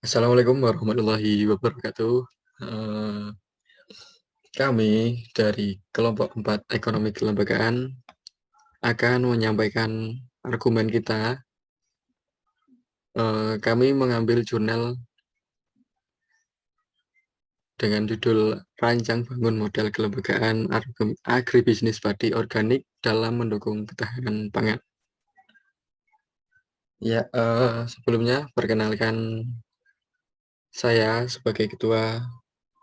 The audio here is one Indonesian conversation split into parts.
Assalamualaikum warahmatullahi wabarakatuh. Eh, Kami dari kelompok 4 ekonomi kelembagaan akan menyampaikan argumen kita. Kami mengambil jurnal dengan judul Rancang Bangun Model Kelembagaan Agribisnis Padi Organik dalam Mendukung Ketahanan Pangan. Ya, sebelumnya perkenalkan saya sebagai Ketua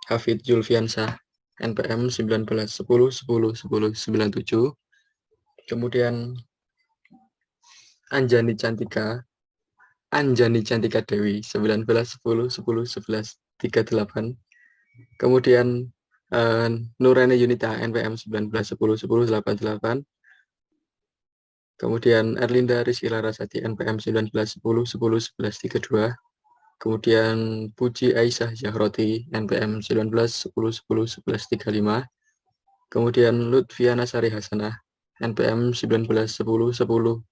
Hafid Julfiansah NPM 1910101097. Kemudian Anjani Cantika Dewi 1910101138. Kemudian Nurani Yunita NPM 19101088. Kemudian Erlinda Rizky Larasati NPM 1910111132. Kemudian Puji Aisyah Zahroti NPM 1910111135. Kemudian Lutfiana Sari Hasanah NPM 1910101090.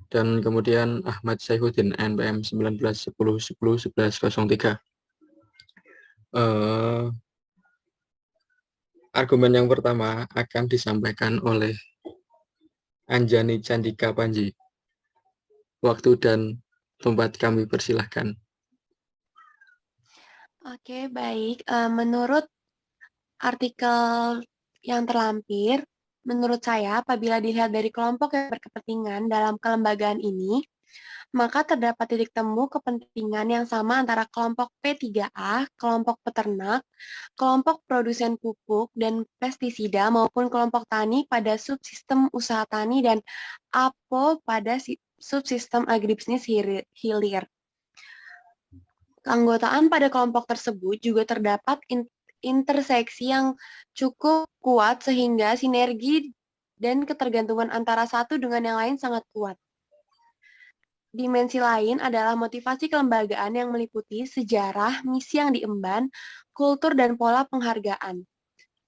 Dan kemudian Ahmad Saifuddin NPM 1910101103. Argumen yang pertama akan disampaikan oleh Anjani Candika Panji. Waktu dan tempat kami persilahkan. Oke, baik. Menurut artikel yang terlampir, menurut saya apabila dilihat dari kelompok yang berkepentingan dalam kelembagaan ini, maka terdapat titik temu kepentingan yang sama antara kelompok P3A, kelompok peternak, kelompok produsen pupuk dan pestisida maupun kelompok tani pada subsistem usaha tani dan APO pada subsistem agribisnis hilir. Keanggotaan pada kelompok tersebut juga terdapat interseksi yang cukup kuat sehingga sinergi dan ketergantungan antara satu dengan yang lain sangat kuat. Dimensi lain adalah motivasi kelembagaan yang meliputi sejarah, misi yang diemban, kultur, dan pola penghargaan.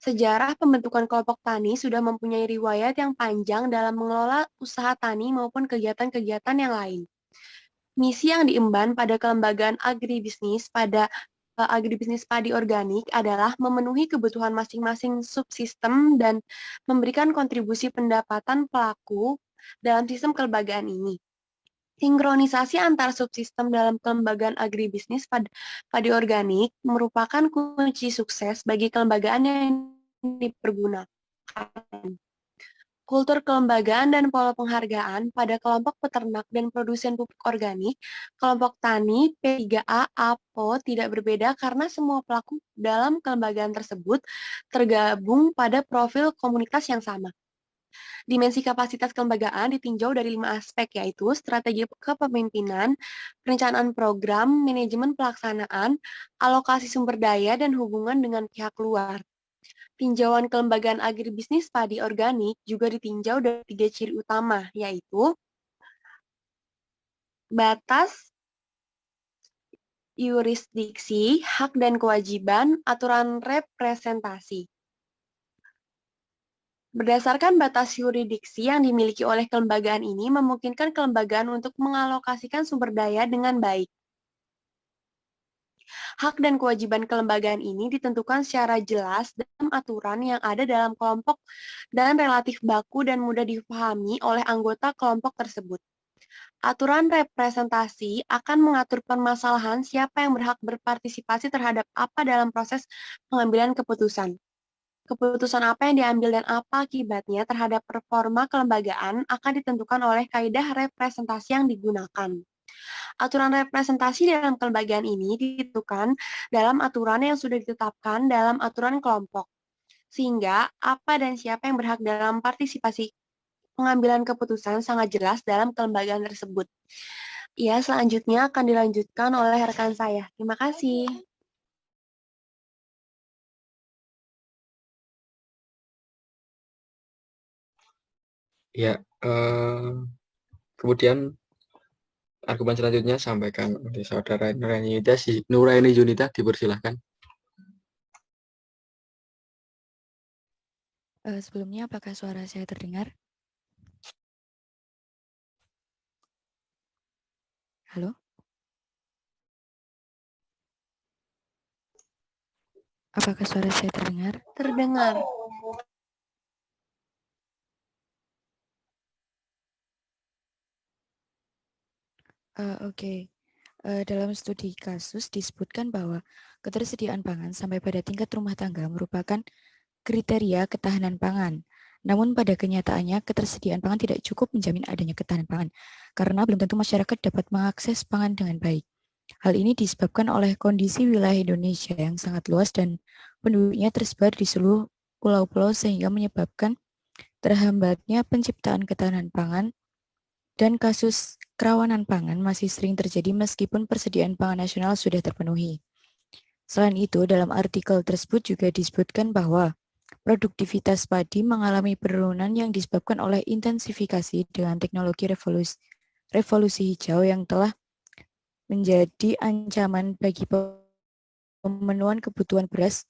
Sejarah pembentukan kelompok tani sudah mempunyai riwayat yang panjang dalam mengelola usaha tani maupun kegiatan-kegiatan yang lain. Misi yang diemban pada kelembagaan agribisnis padi organik adalah memenuhi kebutuhan masing-masing subsistem dan memberikan kontribusi pendapatan pelaku dalam sistem kelembagaan ini. Sinkronisasi antar subsistem dalam kelembagaan agribisnis padi organik merupakan kunci sukses bagi kelembagaan yang dipergunakan. Kultur kelembagaan dan pola penghargaan pada kelompok peternak dan produsen pupuk organik, kelompok tani, P3A, APO tidak berbeda karena semua pelaku dalam kelembagaan tersebut tergabung pada profil komunitas yang sama. Dimensi kapasitas kelembagaan ditinjau dari 5 aspek, yaitu strategi kepemimpinan, perencanaan program, manajemen pelaksanaan, alokasi sumber daya, dan hubungan dengan pihak luar. Tinjauan kelembagaan agribisnis padi organik juga ditinjau dari 3 ciri utama, yaitu batas, yurisdiksi, hak dan kewajiban, aturan representasi. Berdasarkan batas yurisdiksi yang dimiliki oleh kelembagaan ini memungkinkan kelembagaan untuk mengalokasikan sumber daya dengan baik. Hak dan kewajiban kelembagaan ini ditentukan secara jelas dalam aturan yang ada dalam kelompok dan relatif baku dan mudah dipahami oleh anggota kelompok tersebut. Aturan representasi akan mengatur permasalahan siapa yang berhak berpartisipasi terhadap apa dalam proses pengambilan keputusan. Keputusan apa yang diambil dan apa akibatnya terhadap performa kelembagaan akan ditentukan oleh kaidah representasi yang digunakan. Aturan representasi dalam kelembagaan ini ditentukan dalam aturan yang sudah ditetapkan dalam aturan kelompok, sehingga apa dan siapa yang berhak dalam partisipasi pengambilan keputusan sangat jelas dalam kelembagaan tersebut. Ya, selanjutnya akan dilanjutkan oleh rekan saya. Terima kasih. Ya, kemudian argumen selanjutnya sampaikan oleh saudara Nuraini Yunita, dipersilahkan. Sebelumnya, apakah suara saya terdengar? Halo? Apakah suara saya terdengar? Terdengar. Oke. Dalam studi kasus disebutkan bahwa ketersediaan pangan sampai pada tingkat rumah tangga merupakan kriteria ketahanan pangan. Namun pada kenyataannya ketersediaan pangan tidak cukup menjamin adanya ketahanan pangan karena belum tentu masyarakat dapat mengakses pangan dengan baik. Hal ini disebabkan oleh kondisi wilayah Indonesia yang sangat luas dan penduduknya tersebar di seluruh pulau-pulau sehingga menyebabkan terhambatnya penciptaan ketahanan pangan dan kasus kerawanan pangan masih sering terjadi meskipun persediaan pangan nasional sudah terpenuhi. Selain itu, dalam artikel tersebut juga disebutkan bahwa produktivitas padi mengalami penurunan yang disebabkan oleh intensifikasi dengan teknologi revolusi hijau yang telah menjadi ancaman bagi pemenuhan kebutuhan beras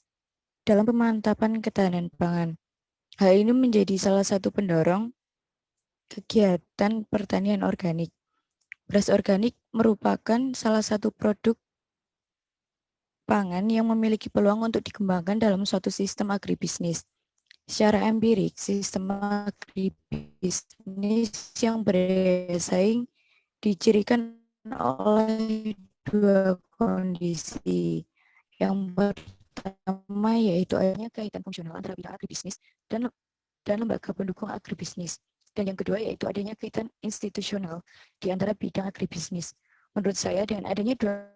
dalam pemantapan ketahanan pangan. Hal ini menjadi salah satu pendorong kegiatan pertanian organik. Beras organik merupakan salah satu produk pangan yang memiliki peluang untuk dikembangkan dalam suatu sistem agribisnis. Secara empirik, sistem agribisnis yang berdaya saing dicirikan oleh dua kondisi. Yang pertama yaitu adanya kaitan fungsional antara bidang agribisnis dan lembaga pendukung agribisnis. Dan yang kedua yaitu adanya kaitan institusional di antara bidang agribisnis. Menurut saya dengan adanya dua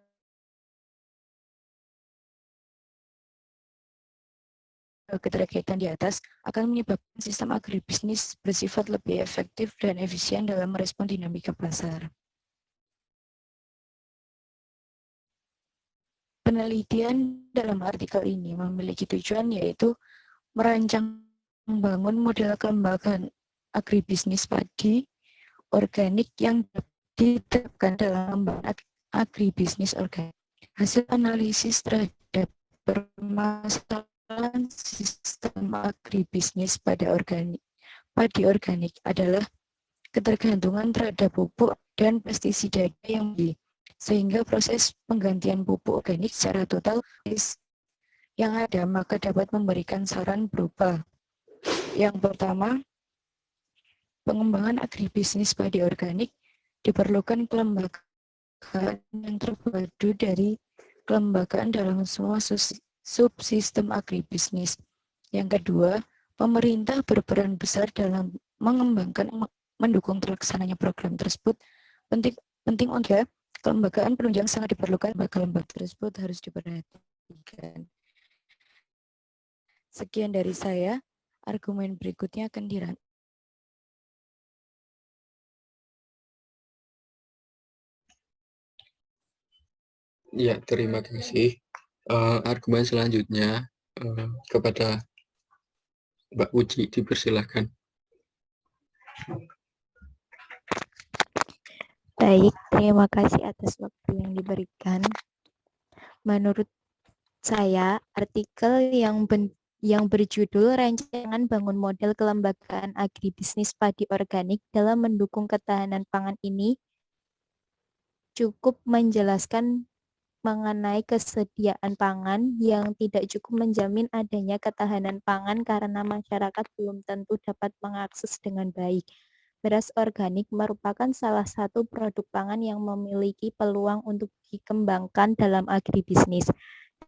keterkaitan di atas akan menyebabkan sistem agribisnis bersifat lebih efektif dan efisien dalam merespon dinamika pasar. Penelitian dalam artikel ini memiliki tujuan yaitu merancang membangun model kelembagaan agribisnis padi organik yang diterapkan dalam agribisnis organik. Hasil analisis terhadap permasalahan sistem agribisnis padi organik adalah ketergantungan terhadap pupuk dan pestisida yang tinggi, sehingga proses penggantian pupuk organik secara total yang ada maka dapat memberikan saran berupa yang pertama, pengembangan agribisnis padi organik diperlukan kelembagaan yang terpadu dari kelembagaan dalam semua subsistem agribisnis. Yang kedua, pemerintah berperan besar dalam mengembangkan mendukung terlaksananya program tersebut. Penting untuk kelembagaan penunjang sangat diperlukan, maka lembaga tersebut harus diperhatikan. Sekian dari saya. Argumen berikutnya akan dirangkum. Ya, terima kasih. Argumen selanjutnya kepada Mbak Uci, dipersilahkan. Baik, terima kasih atas waktu yang diberikan. Menurut saya, artikel yang berjudul Rancangan Bangun Model Kelembagaan Agribisnis Padi Organik dalam Mendukung Ketahanan Pangan ini cukup menjelaskan mengenai kesediaan pangan yang tidak cukup menjamin adanya ketahanan pangan karena masyarakat belum tentu dapat mengakses dengan baik. Beras organik merupakan salah satu produk pangan yang memiliki peluang untuk dikembangkan dalam agribisnis.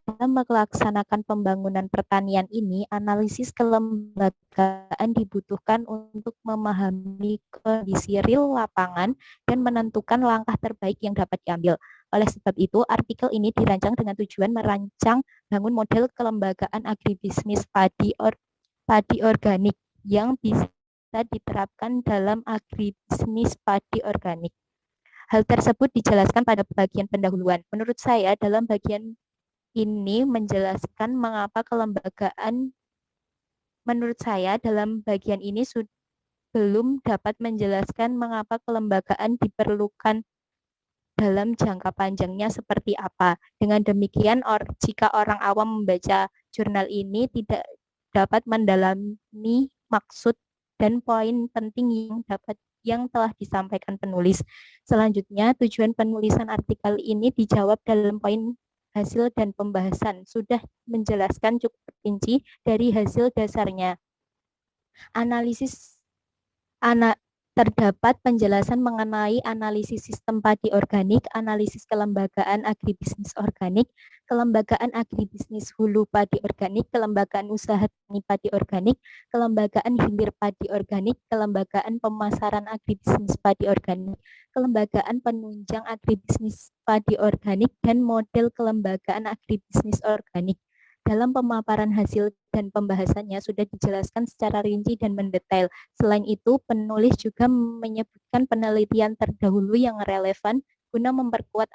Dalam melaksanakan pembangunan pertanian ini, analisis kelembagaan dibutuhkan untuk memahami kondisi real lapangan dan menentukan langkah terbaik yang dapat diambil. Oleh sebab itu, artikel ini dirancang dengan tujuan merancang bangun model kelembagaan agribisnis padi organik yang bisa diterapkan dalam agribisnis padi organik. Hal tersebut dijelaskan pada bagian pendahuluan. Menurut saya, dalam bagian ini menjelaskan mengapa kelembagaan, menurut saya dalam bagian ini belum dapat menjelaskan mengapa kelembagaan diperlukan dalam jangka panjangnya seperti apa. Dengan demikian, jika orang awam membaca jurnal ini tidak dapat mendalami maksud dan poin penting yang telah disampaikan penulis. Selanjutnya, tujuan penulisan artikel ini dijawab dalam poin hasil dan pembahasan. Sudah menjelaskan cukup rinci dari hasil dasarnya. Terdapat penjelasan mengenai analisis sistem padi organik, analisis kelembagaan agribisnis organik, kelembagaan agribisnis hulu padi organik, kelembagaan usaha tani padi organik, kelembagaan hilir padi organik, kelembagaan pemasaran agribisnis padi organik, kelembagaan penunjang agribisnis padi organik, dan model kelembagaan agribisnis organik. Dalam pemaparan hasil dan pembahasannya sudah dijelaskan secara rinci dan mendetail. Selain itu, penulis juga menyebutkan penelitian terdahulu yang relevan guna memperkuat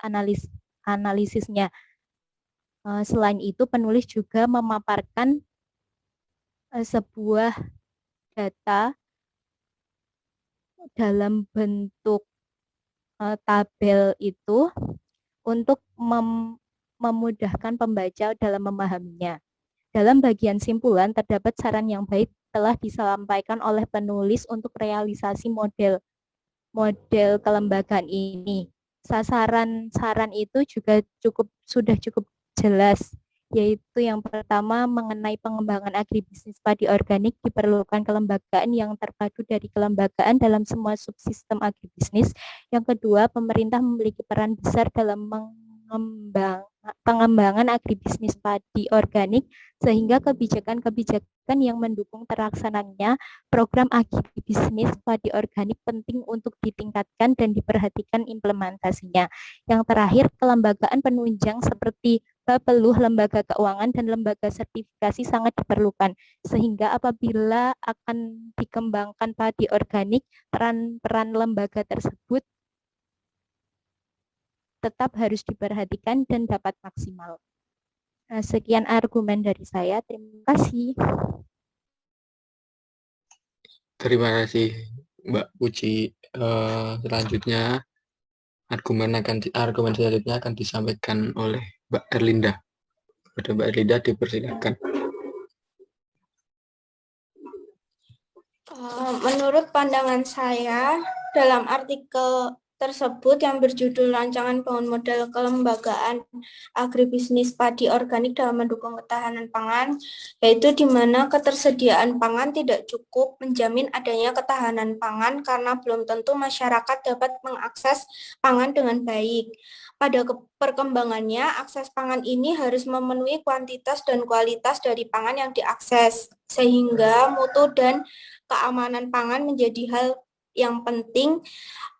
analisisnya. Selain itu, penulis juga memaparkan sebuah data dalam bentuk tabel itu untuk memudahkan pembaca dalam memahaminya. Dalam bagian simpulan, terdapat saran yang baik telah disampaikan oleh penulis untuk realisasi model kelembagaan ini. Saran itu juga sudah cukup jelas, yaitu yang pertama mengenai pengembangan agribisnis padi organik diperlukan kelembagaan yang terpadu dari kelembagaan dalam semua subsistem agribisnis. Yang kedua, pemerintah memiliki peran besar dalam pengembangan agribisnis padi organik, sehingga kebijakan-kebijakan yang mendukung terlaksananya program agribisnis padi organik penting untuk ditingkatkan dan diperhatikan implementasinya. Yang terakhir, kelembagaan penunjang seperti Bapeluh, lembaga keuangan, dan lembaga sertifikasi sangat diperlukan, sehingga apabila akan dikembangkan padi organik, peran lembaga tersebut tetap harus diperhatikan dan dapat maksimal. Sekian argumen dari saya. Terima kasih. Terima kasih Mbak Puji. Selanjutnya argumen selanjutnya akan disampaikan oleh Mbak Erlinda. Kepada Mbak Erlinda dipersilakan. Menurut pandangan saya, dalam artikel tersebut yang berjudul Rancangan Bangun Model Kelembagaan Agribisnis Padi Organik dalam Mendukung Ketahanan Pangan, yaitu di mana ketersediaan pangan tidak cukup menjamin adanya ketahanan pangan karena belum tentu masyarakat dapat mengakses pangan dengan baik. Pada perkembangannya, akses pangan ini harus memenuhi kuantitas dan kualitas dari pangan yang diakses, sehingga mutu dan keamanan pangan menjadi hal yang penting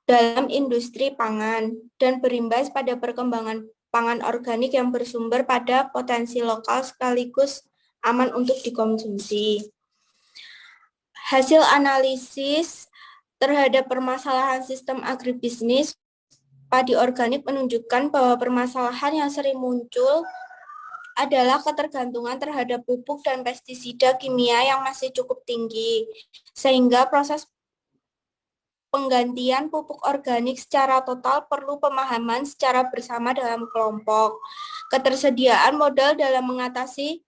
dalam industri pangan dan berimbas pada perkembangan pangan organik yang bersumber pada potensi lokal sekaligus aman untuk dikonsumsi. Hasil analisis terhadap permasalahan sistem agribisnis padi organik menunjukkan bahwa permasalahan yang sering muncul adalah ketergantungan terhadap pupuk dan pestisida kimia yang masih cukup tinggi, sehingga proses penggantian pupuk organik secara total perlu pemahaman secara bersama dalam kelompok. Ketersediaan modal dalam mengatasi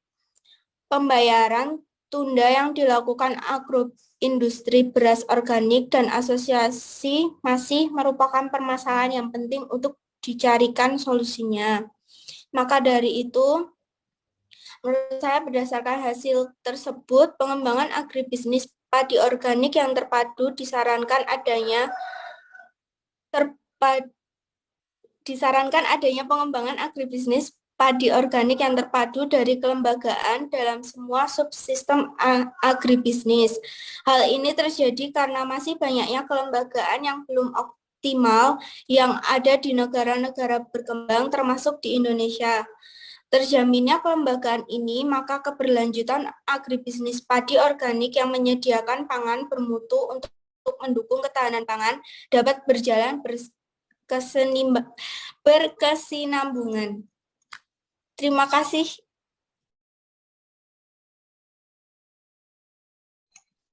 pembayaran tunda yang dilakukan agroindustri beras organik dan asosiasi masih merupakan permasalahan yang penting untuk dicarikan solusinya. Maka dari itu, menurut saya berdasarkan hasil tersebut, pengembangan agribisnis padi organik yang terpadu disarankan adanya pengembangan agribisnis padi organik yang terpadu dari kelembagaan dalam semua subsistem agribisnis. Hal ini terjadi karena masih banyaknya kelembagaan yang belum optimal yang ada di negara-negara berkembang termasuk di Indonesia. Terjaminnya kelembagaan ini, maka keberlanjutan agribisnis padi organik yang menyediakan pangan bermutu untuk mendukung ketahanan pangan dapat berjalan berkesinambungan. Terima kasih.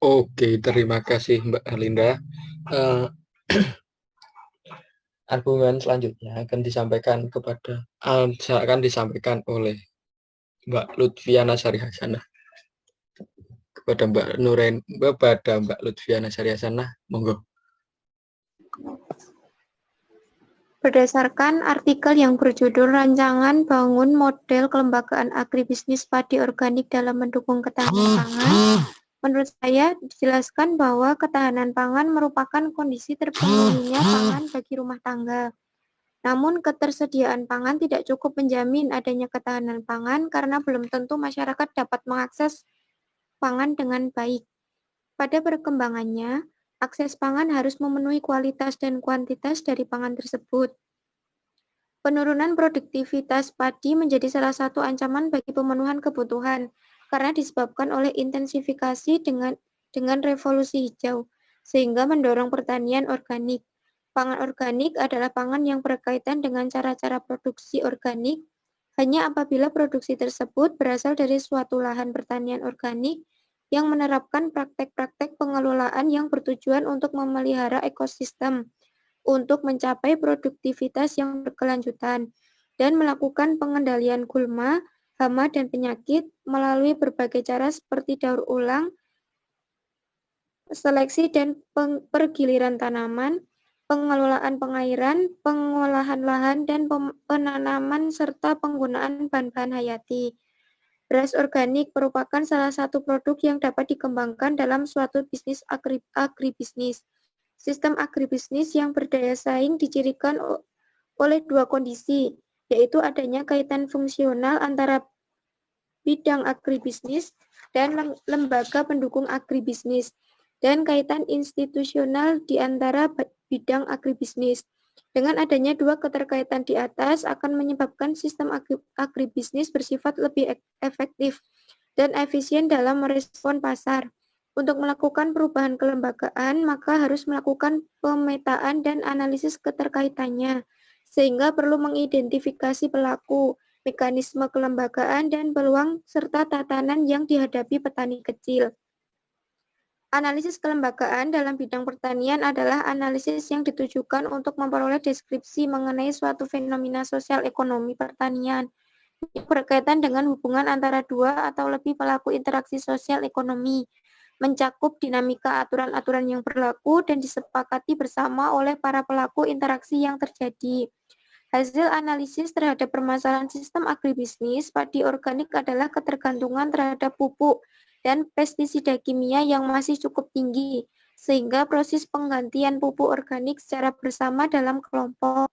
Oke, terima kasih Mbak Erlinda. Argumen selanjutnya akan disampaikan oleh Mbak Lutfiana Sari Hasanah. Kepada Mbak Lutfiana Sari Hasanah, monggo. Berdasarkan artikel yang berjudul Rancangan Bangun Model Kelembagaan Agribisnis Padi Organik dalam Mendukung Ketahanan Pangan, menurut saya dijelaskan bahwa ketahanan pangan merupakan kondisi terpenuhinya pangan bagi rumah tangga. Namun ketersediaan pangan tidak cukup menjamin adanya ketahanan pangan karena belum tentu masyarakat dapat mengakses pangan dengan baik. Pada perkembangannya, akses pangan harus memenuhi kualitas dan kuantitas dari pangan tersebut. Penurunan produktivitas padi menjadi salah satu ancaman bagi pemenuhan kebutuhan karena disebabkan oleh intensifikasi dengan revolusi hijau, sehingga mendorong pertanian organik. Pangan organik adalah pangan yang berkaitan dengan cara-cara produksi organik hanya apabila produksi tersebut berasal dari suatu lahan pertanian organik yang menerapkan praktek-praktek pengelolaan yang bertujuan untuk memelihara ekosistem, untuk mencapai produktivitas yang berkelanjutan, dan melakukan pengendalian gulma, hama, dan penyakit melalui berbagai cara seperti daur ulang, seleksi dan pergiliran tanaman, pengelolaan pengairan, pengolahan lahan, dan penanaman serta penggunaan bahan-bahan hayati. Beras organik merupakan salah satu produk yang dapat dikembangkan dalam suatu bisnis agribisnis. Sistem agribisnis yang berdaya saing dicirikan oleh dua kondisi, yaitu adanya kaitan fungsional antara bidang agribisnis dan lembaga pendukung agribisnis, dan kaitan institusional di antara bidang agribisnis. Dengan adanya dua keterkaitan di atas akan menyebabkan sistem agribisnis bersifat lebih efektif dan efisien dalam merespon pasar. Untuk melakukan perubahan kelembagaan, maka harus melakukan pemetaan dan analisis keterkaitannya, sehingga perlu mengidentifikasi pelaku, mekanisme kelembagaan, dan peluang serta tatanan yang dihadapi petani kecil. Analisis kelembagaan dalam bidang pertanian adalah analisis yang ditujukan untuk memperoleh deskripsi mengenai suatu fenomena sosial ekonomi pertanian yang berkaitan dengan hubungan antara dua atau lebih pelaku interaksi sosial ekonomi, mencakup dinamika aturan-aturan yang berlaku dan disepakati bersama oleh para pelaku interaksi yang terjadi. Hasil analisis terhadap permasalahan sistem agribisnis padi organik adalah ketergantungan terhadap pupuk dan pestisida kimia yang masih cukup tinggi, sehingga proses penggantian pupuk organik secara bersama dalam kelompok.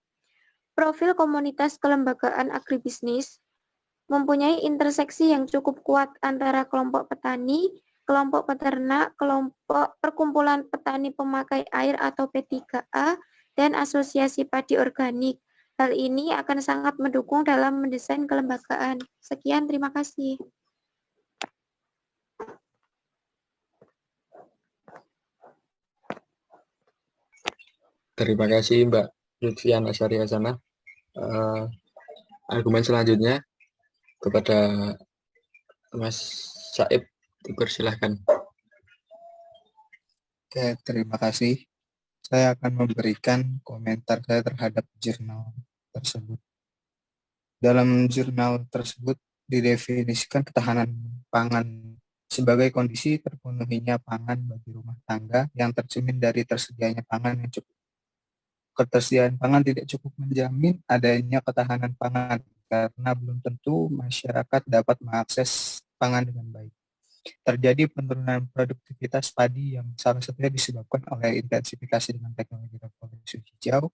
Profil komunitas kelembagaan agribisnis mempunyai interseksi yang cukup kuat antara kelompok petani, kelompok peternak, kelompok perkumpulan petani pemakai air atau P3A, dan asosiasi padi organik. Hal ini akan sangat mendukung dalam mendesain kelembagaan. Sekian, terima kasih. Terima kasih Mbak Lutfiana Syari Hasanah. Argumen selanjutnya kepada Mas Saib, dipersilahkan. Oke, terima kasih. Saya akan memberikan komentar saya terhadap jurnal tersebut. Dalam jurnal tersebut didefinisikan ketahanan pangan sebagai kondisi terpenuhinya pangan bagi rumah tangga yang tercermin dari tersedianya pangan yang cukup. Ketersediaan pangan tidak cukup menjamin adanya ketahanan pangan karena belum tentu masyarakat dapat mengakses pangan dengan baik. Terjadi penurunan produktivitas padi yang salah satunya disebabkan oleh intensifikasi dengan teknologi revolusi hijau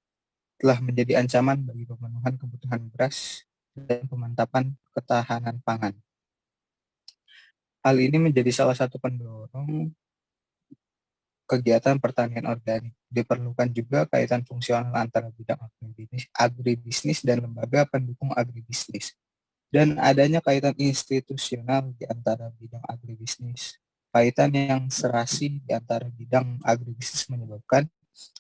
telah menjadi ancaman bagi pemenuhan kebutuhan beras dan pemantapan ketahanan pangan. Hal ini menjadi salah satu pendorong kegiatan pertanian organik. Diperlukan juga kaitan fungsional antara bidang agribisnis dan lembaga pendukung agribisnis, dan adanya kaitan institusional di antara bidang agribisnis. Kaitan yang serasi di antara bidang agribisnis menyebabkan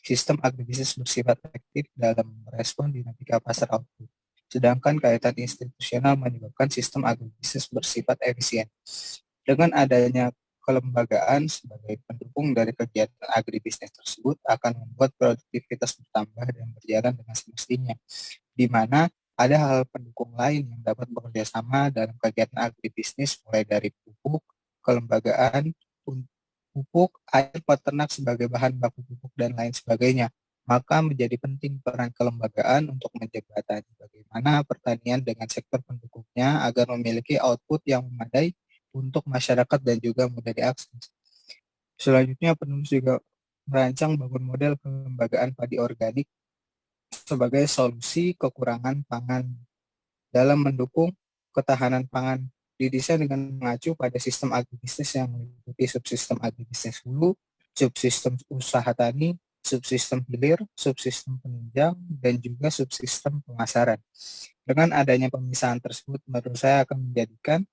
sistem agribisnis bersifat efektif dalam merespon dinamika pasar output, sedangkan kaitan institusional menyebabkan sistem agribisnis bersifat efisien. Dengan adanya kelembagaan sebagai pendukung dari kegiatan agribisnis tersebut akan membuat produktivitas bertambah dan berjalan dengan semestinya, di mana ada hal pendukung lain yang dapat bekerja sama dalam kegiatan agribisnis, mulai dari pupuk, kelembagaan, pupuk, air peternak sebagai bahan baku pupuk, dan lain sebagainya. maka menjadi penting peran kelembagaan untuk menjembatani bagaimana pertanian dengan sektor pendukungnya agar memiliki output yang memadai untuk masyarakat dan juga mudah diakses. Selanjutnya, penulis juga merancang bangun model kelembagaan padi organik sebagai solusi kekurangan pangan dalam mendukung ketahanan pangan. Didesain dengan mengacu pada sistem agribisnis yang meliputi subsistem agribisnis hulu, subsistem usaha tani, subsistem hilir, subsistem penunjang, dan juga subsistem pemasaran. Dengan adanya pemisahan tersebut, menurut saya akan menjadikan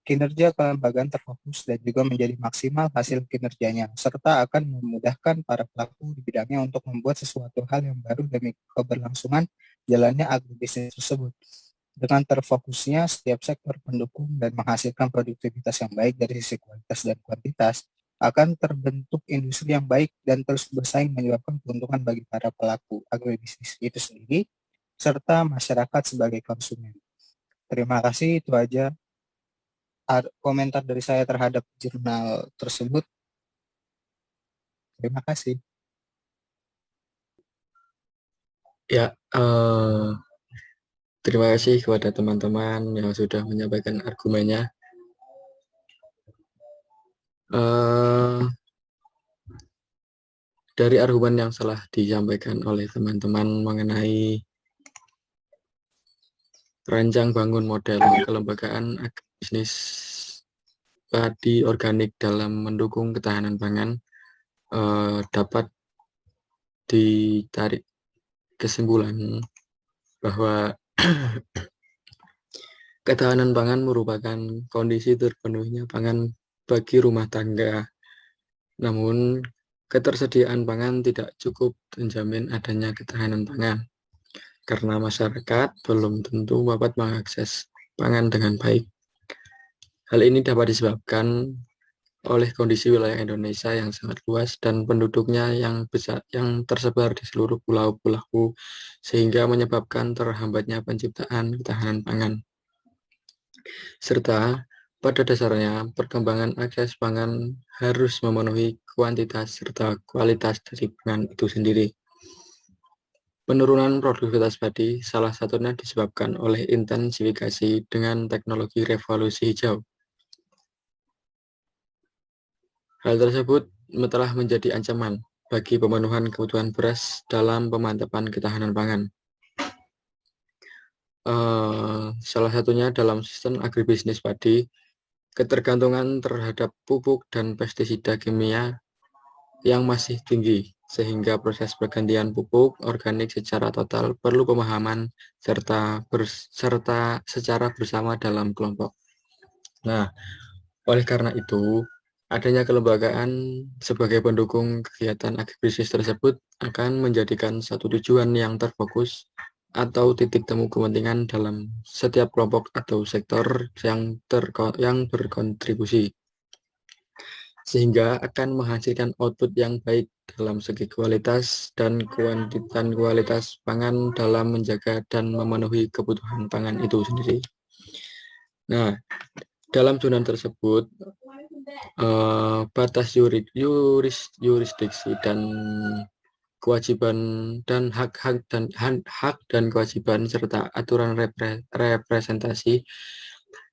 kinerja kelembagaan terfokus dan juga menjadi maksimal hasil kinerjanya, serta akan memudahkan para pelaku di bidangnya untuk membuat sesuatu hal yang baru demi keberlangsungan jalannya agribisnis tersebut. Dengan terfokusnya setiap sektor pendukung dan menghasilkan produktivitas yang baik dari sisi kualitas dan kuantitas, akan terbentuk industri yang baik dan terus bersaing menyebabkan keuntungan bagi para pelaku agribisnis itu sendiri, serta masyarakat sebagai konsumen. Terima kasih, itu aja komentar dari saya terhadap jurnal tersebut. Terima kasih. Ya, terima kasih kepada teman-teman yang sudah menyampaikan argumennya. Dari argumen yang telah disampaikan oleh teman-teman mengenai rancang bangun model kelembagaan agribisnis padi organik dalam mendukung ketahanan pangan, dapat ditarik kesimpulan bahwa ketahanan pangan merupakan kondisi terpenuhinya pangan bagi rumah tangga. Namun, ketersediaan pangan tidak cukup menjamin adanya ketahanan pangan, karena masyarakat belum tentu dapat mengakses pangan dengan baik. Hal ini dapat disebabkan oleh kondisi wilayah Indonesia yang sangat luas dan penduduknya yang besar, yang tersebar di seluruh pulau-pulau, sehingga menyebabkan terhambatnya penciptaan ketahanan pangan. Serta pada dasarnya, perkembangan akses pangan harus memenuhi kuantitas serta kualitas dari pangan itu sendiri. Penurunan produktivitas padi salah satunya disebabkan oleh intensifikasi dengan teknologi revolusi hijau. Hal tersebut telah menjadi ancaman bagi pemenuhan kebutuhan beras dalam pemantapan ketahanan pangan. Salah satunya dalam sistem agribisnis padi, ketergantungan terhadap pupuk dan pestisida kimia yang masih tinggi, sehingga proses pergantian pupuk organik secara total perlu pemahaman serta secara bersama dalam kelompok. Nah, oleh karena itu, adanya kelembagaan sebagai pendukung kegiatan agribisnis tersebut akan menjadikan satu tujuan yang terfokus atau titik temu kepentingan dalam setiap kelompok atau sektor yang berkontribusi, sehingga akan menghasilkan output yang baik dalam segi kualitas dan kualitas pangan dalam menjaga dan memenuhi kebutuhan pangan itu sendiri. Nah, dalam jurnal tersebut, batas yurisdiksi dan kewajiban dan hak dan kewajiban serta aturan representasi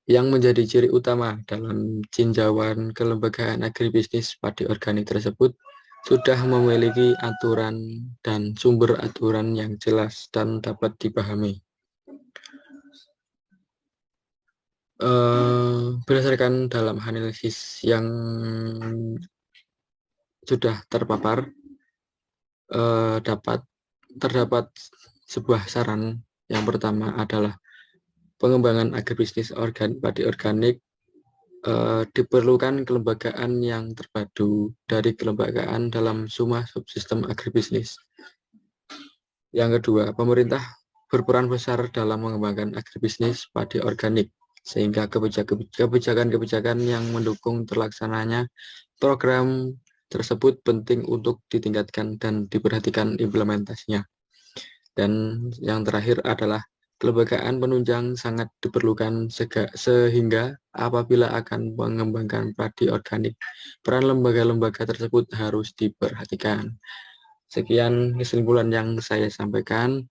yang menjadi ciri utama dalam tinjauan kelembagaan agribisnis padi organik tersebut sudah memiliki aturan dan sumber aturan yang jelas dan dapat dipahami. Berdasarkan dalam analisis yang sudah terpapar, terdapat sebuah saran. Yang pertama adalah pengembangan agribisnis padi organik, diperlukan kelembagaan yang terpadu dari kelembagaan dalam semua subsistem agribisnis. Yang kedua, pemerintah berperan besar dalam mengembangkan agribisnis padi organik, sehingga kebijakan-kebijakan yang mendukung terlaksananya program tersebut penting untuk ditingkatkan dan diperhatikan implementasinya. Dan yang terakhir adalah kelembagaan penunjang sangat diperlukan sehingga apabila akan mengembangkan padi organik, peran lembaga-lembaga tersebut harus diperhatikan. Sekian kesimpulan yang saya sampaikan,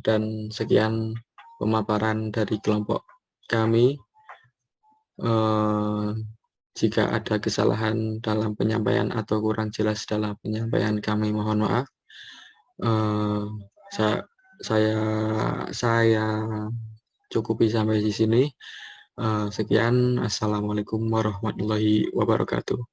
dan sekian pemaparan dari kelompok kami. Jika ada kesalahan dalam penyampaian atau kurang jelas dalam penyampaian kami, mohon maaf. Saya cukupi sampai di sini. Sekian, assalamualaikum warahmatullahi wabarakatuh.